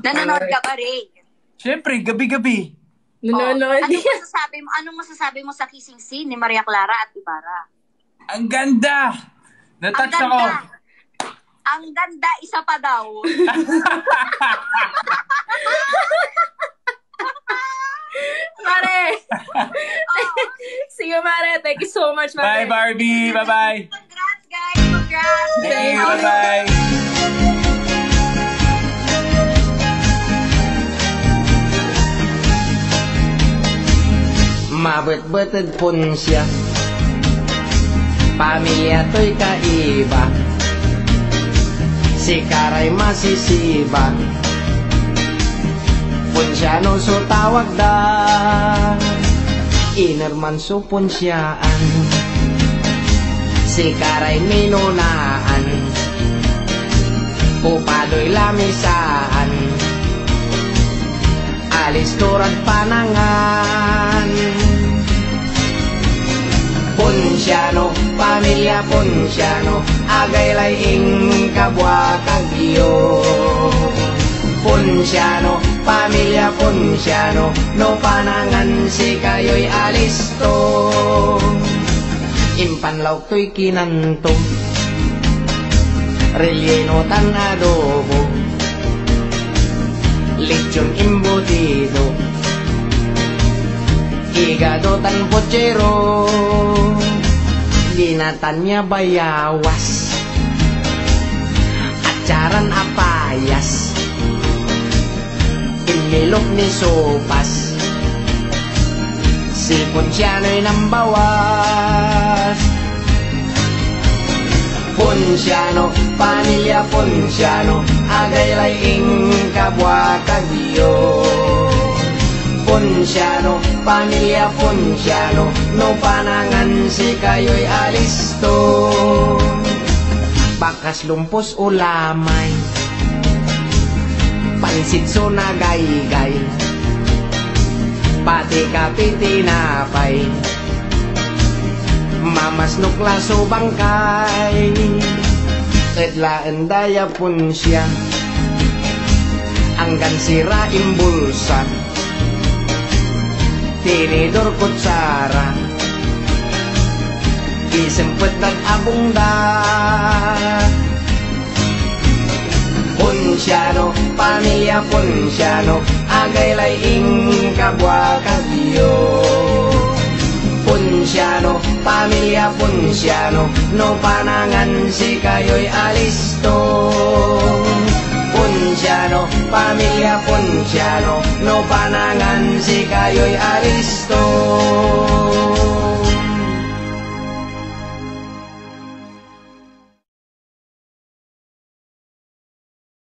Nanonood ka ba, Ray? Siyempre, gabi-gabi. Nanonood. Anong masasabi mo sa kissing scene ni Maria Clara at Ibarra? Ang ganda! Natouch ako. Ang ganda, isa pa daw. Mare! See you, Mare. Thank you so much, Mare. Bye, Barbie. Bye-bye. Congrats, guys. Congrats. Thank you. Bye-bye. Mabet-beted pun siya, pamilya to'y kaiba, si Karay masisiba, punsyano so tawag da, inerman so punsyaan, si Karay minunaan, pupado'y lamisaan, alis turag panangan. Punsyano, pamilya Punsyano, agay laing kabwa kagyo. Punsyano, pamilya Punsyano, no panangan si kayo'y alisto. Impanlaw to'y kinanto, relleno tan adobo, lechon embutido, higado tan pochero, ginatan niya bayawas, atsaran apayas, inilok ni sopas, si Punsyano'y nambawas. Punsyano, pamilya Punsyano, agay laing kabwa kagyo. Punsyano, pamilya Punsyano, no panangan si kayo'y alisto. Bakas lumpos ulamay, pansit so nagaygay, pati kape tinapay, mamasnok laso bangkay, edlaan daya Punsya, anggan sira imbulsa, tinidor kutsara, isempet dan abungda. Punsyano, pamilya Punsyano, agay laing kabwa kagyo. Punsyano, pamilya Punsyano, no panangan si kayo'y alisto. Punsyano, pamilya Punsyano, no panangan si kayo'y alisto.